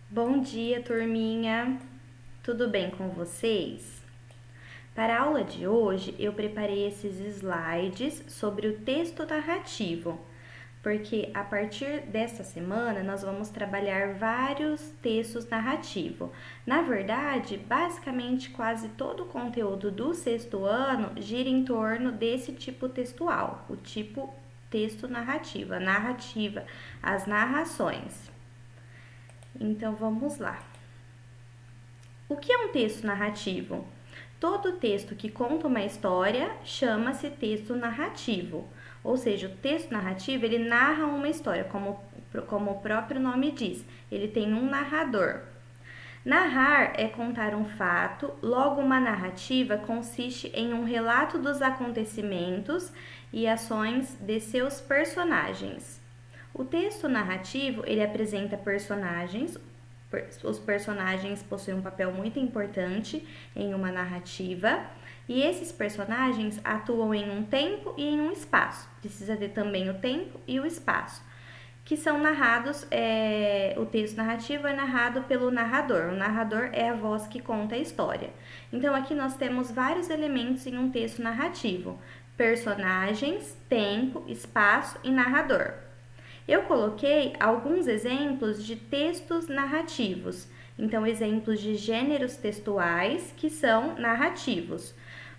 Bom dia, turminha! Tudo bem com vocês? Para a aula de hoje, eu preparei esses slides sobre o texto narrativo, porque a partir desta semana nós vamos trabalhar vários textos narrativos. Na verdade, basicamente quase todo o conteúdo do sexto ano gira em torno desse tipo textual, o tipo texto narrativo, a narrativa, as narrações. Então vamos lá. O que é um texto narrativo? Todo texto que conta uma história chama-se texto narrativo. Ou seja, o texto narrativo ele narra uma história, como o próprio nome diz. Ele tem um narrador. Narrar é contar um fato, logo uma narrativa consiste em um relato dos acontecimentos e ações de seus personagens. O texto narrativo ele apresenta personagens. Os personagens possuem um papel muito importante em uma narrativa e esses personagens atuam em um tempo e em um espaço. Precisa ter também o tempo e o espaço, que são narrados. O texto narrativo é narrado pelo narrador. O narrador é a voz que conta a história. Então aqui nós temos vários elementos em um texto narrativo: personagens, tempo, espaço e narrador. Eu coloquei alguns exemplos de textos narrativos, então exemplos de gêneros textuais que são narrativos.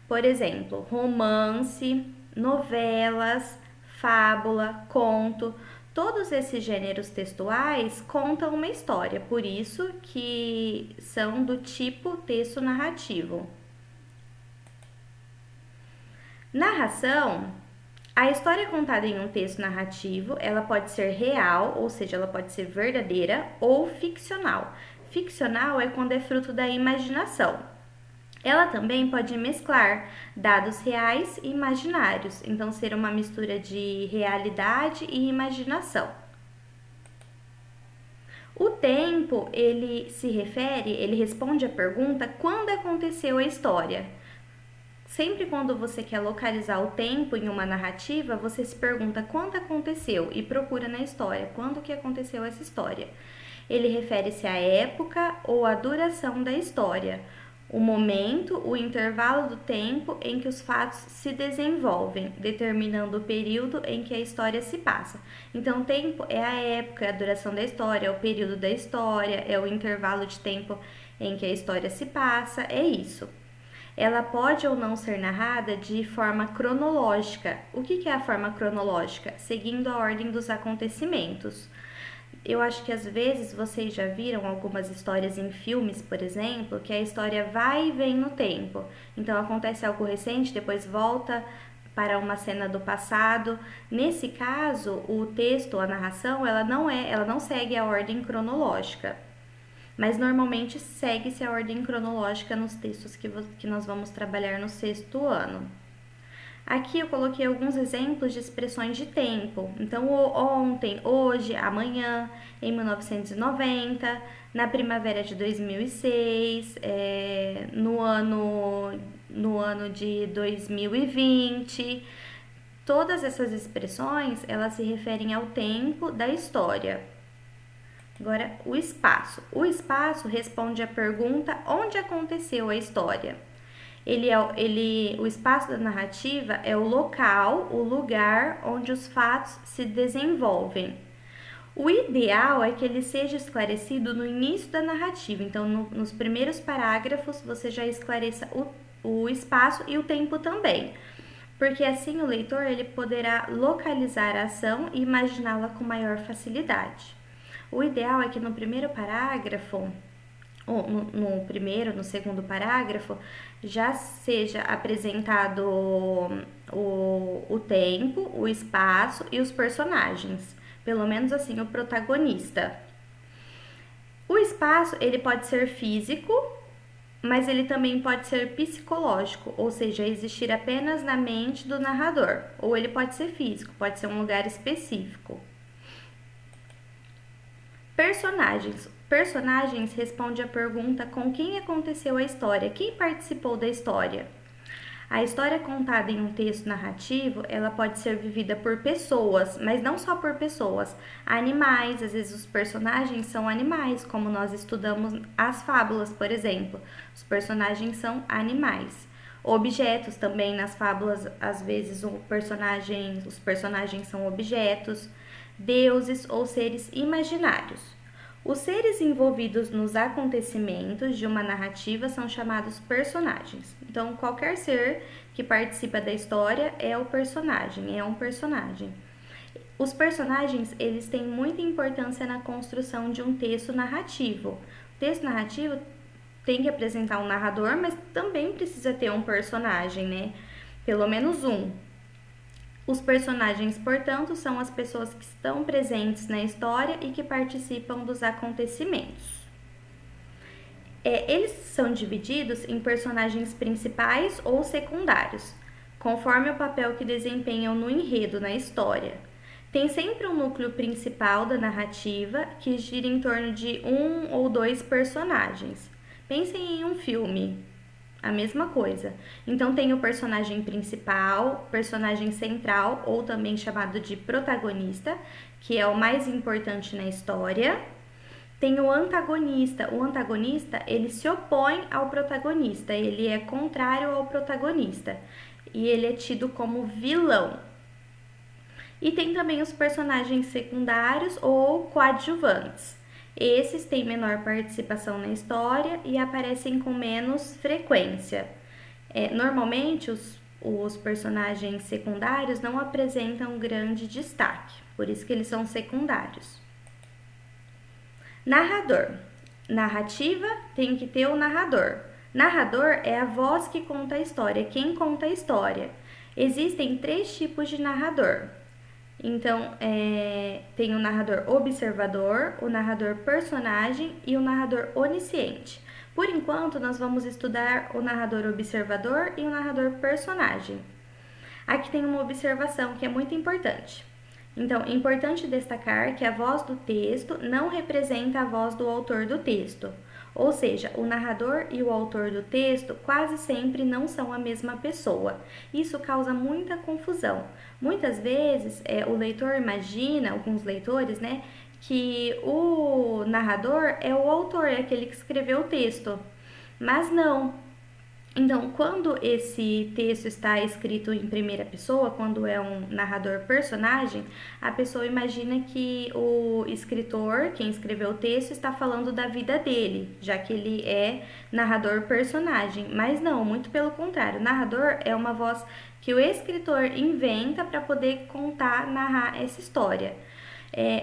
Por exemplo, romance, novelas, fábula, conto. Todos esses gêneros textuais contam uma história, por isso que são do tipo texto narrativo. Narração. A história contada em um texto narrativo, ela pode ser real, ou seja, ela pode ser verdadeira, ou ficcional. Ficcional é quando é fruto da imaginação. Ela também pode mesclar dados reais e imaginários, então ser uma mistura de realidade e imaginação. O tempo, ele responde a pergunta quando aconteceu a história. Sempre quando você quer localizar o tempo em uma narrativa, você se pergunta quando aconteceu e procura na história quando que aconteceu essa história. Ele refere-se à época ou à duração da história, o momento, o intervalo do tempo em que os fatos se desenvolvem, determinando o período em que a história se passa. Então, o tempo é a época, é a duração da história, é o período da história, é o intervalo de tempo em que a história se passa, é isso. Ela pode ou não ser narrada de forma cronológica. O que é a forma cronológica? Seguindo a ordem dos acontecimentos. Eu acho que às vezes vocês já viram algumas histórias em filmes, por exemplo, que a história vai e vem no tempo. Então acontece algo recente, depois volta para uma cena do passado. Nesse caso, o texto, a narração, ela não segue a ordem cronológica, mas normalmente segue-se a ordem cronológica nos textos que nós vamos trabalhar no sexto ano. Aqui eu coloquei alguns exemplos de expressões de tempo. Então, ontem, hoje, amanhã, em 1990, na primavera de 2006, no ano de 2020. Todas essas expressões, elas se referem ao tempo da história. Agora, o espaço. O espaço responde à pergunta onde aconteceu a história. O espaço da narrativa é o local, o lugar onde os fatos se desenvolvem. O ideal é que ele seja esclarecido no início da narrativa. Então, nos primeiros parágrafos, você já esclareça o espaço e o tempo também, porque assim o leitor ele poderá localizar a ação e imaginá-la com maior facilidade. O ideal é que no primeiro parágrafo, ou no segundo parágrafo, já seja apresentado o tempo, o espaço e os personagens. Pelo menos assim, o protagonista. O espaço, ele pode ser físico, mas ele também pode ser psicológico, ou seja, existir apenas na mente do narrador. Ou ele pode ser físico, pode ser um lugar específico. Personagens. Personagens responde à pergunta com quem aconteceu a história, quem participou da história. A história contada em um texto narrativo, ela pode ser vivida por pessoas, mas não só por pessoas. Animais, às vezes os personagens são animais, como nós estudamos as fábulas, por exemplo. Os personagens são animais. Objetos também nas fábulas, às vezes os personagens são objetos, deuses ou seres imaginários. Os seres envolvidos nos acontecimentos de uma narrativa são chamados personagens. Então, qualquer ser que participa da história é um personagem. Os personagens, eles têm muita importância na construção de um texto narrativo. O texto narrativo tem que apresentar um narrador, mas também precisa ter um personagem, né? Pelo menos um. Os personagens, portanto, são as pessoas que estão presentes na história e que participam dos acontecimentos. Eles são divididos em personagens principais ou secundários, conforme o papel que desempenham no enredo, na história. Tem sempre um núcleo principal da narrativa que gira em torno de um ou dois personagens. Pensem em um filme, a mesma coisa. Então tem o personagem principal, personagem central, ou também chamado de protagonista, que é o mais importante na história. Tem o antagonista. O antagonista, ele se opõe ao protagonista, ele é contrário ao protagonista e ele é tido como vilão. E tem também os personagens secundários ou coadjuvantes. Esses têm menor participação na história e aparecem com menos frequência. Normalmente, os personagens secundários não apresentam grande destaque, por isso que eles são secundários. Narrador. Narrativa tem que ter o narrador. Narrador é a voz que conta a história, quem conta a história. Existem 3 tipos de narrador. Então, tem o narrador observador, o narrador personagem e o narrador onisciente. Por enquanto, nós vamos estudar o narrador observador e o narrador personagem. Aqui tem uma observação que é muito importante. Então, é importante destacar que a voz do texto não representa a voz do autor do texto. Ou seja, o narrador e o autor do texto quase sempre não são a mesma pessoa. Isso causa muita confusão. Muitas vezes, o leitor imagina, alguns leitores, né, que o narrador é o autor, é aquele que escreveu o texto. Mas não. Então, quando esse texto está escrito em primeira pessoa, quando é um narrador personagem, a pessoa imagina que o escritor, quem escreveu o texto, está falando da vida dele, já que ele é narrador personagem. Mas não, muito pelo contrário, o narrador é uma voz que o escritor inventa para poder narrar essa história.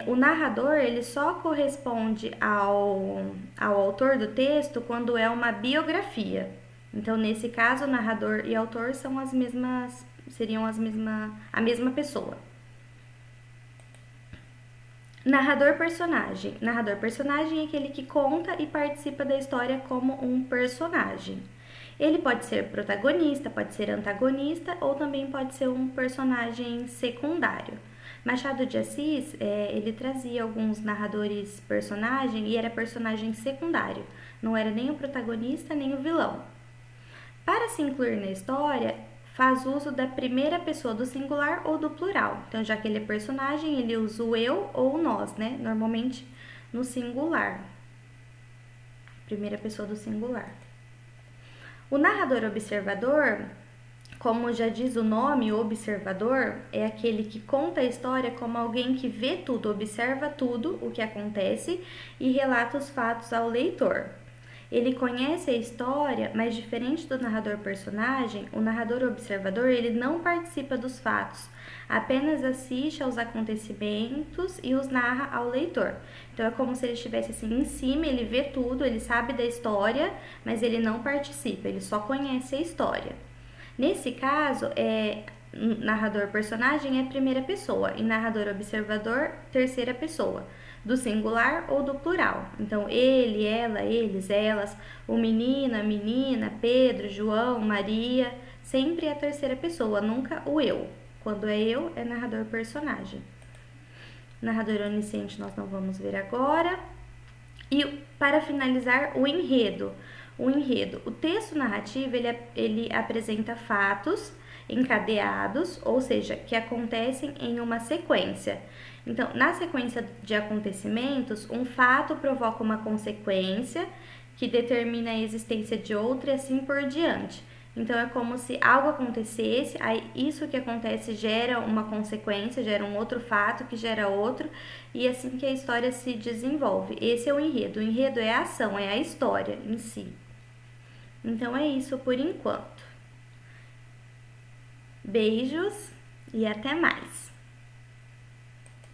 O narrador, ele só corresponde ao autor do texto quando é uma biografia. Então, nesse caso, o narrador e autor são seriam a mesma pessoa. Narrador-personagem. Narrador-personagem é aquele que conta e participa da história como um personagem. Ele pode ser protagonista, pode ser antagonista ou também pode ser um personagem secundário. Machado de Assis, ele trazia alguns narradores personagem e era personagem secundário. Não era nem o protagonista nem o vilão. Para se incluir na história, faz uso da primeira pessoa do singular ou do plural. Então, já que ele é personagem, ele usa o eu ou o nós, né? Normalmente no singular. Primeira pessoa do singular. O narrador observador, como já diz o nome, o observador, é aquele que conta a história como alguém que vê tudo, observa tudo o que acontece e relata os fatos ao leitor. Ele conhece a história, mas diferente do narrador personagem, o narrador observador, ele não participa dos fatos, apenas assiste aos acontecimentos e os narra ao leitor. Então é como se ele estivesse assim em cima, ele vê tudo, ele sabe da história, mas ele não participa, ele só conhece a história. Nesse caso, narrador personagem é primeira pessoa e narrador observador terceira pessoa, do singular ou do plural. Então, ele, ela, eles, elas, o menino, a menina, Pedro, João, Maria, sempre é a terceira pessoa, nunca o eu. Quando é eu, é narrador personagem. Narrador onisciente nós não vamos ver agora. E para finalizar, o enredo. O enredo. O texto narrativo, ele apresenta fatos encadeados, ou seja, que acontecem em uma sequência. Então, na sequência de acontecimentos, um fato provoca uma consequência que determina a existência de outra e assim por diante. Então, é como se algo acontecesse, aí isso que acontece gera uma consequência, gera um outro fato que gera outro, e assim que a história se desenvolve. Esse é o enredo. O enredo é a ação, é a história em si. Então, é isso por enquanto. Beijos e até mais!